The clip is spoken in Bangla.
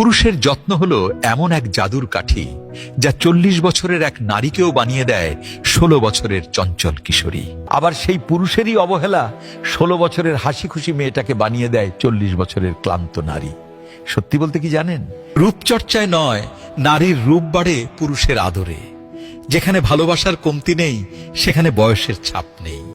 পুরুষের যত্ন হলো এমন এক জাদুর কাঠি যা 40 বছরের এক নারীকেও বানিয়ে দেয় 16 বছরের চঞ্চল কিশোরী। আবার সেই পুরুষেরই অবহেলা 16 বছরের হাসি খুশি মেয়েটাকে বানিয়ে দেয় 40 বছরের ক্লান্ত নারী। সত্যি বলতে কি জানেন, রূপচর্চায় নয়, নারীর রূপ বাড়ে পুরুষের আদরে। যেখানে ভালোবাসার কমতি নেই, সেখানে বয়সের ছাপ নেই।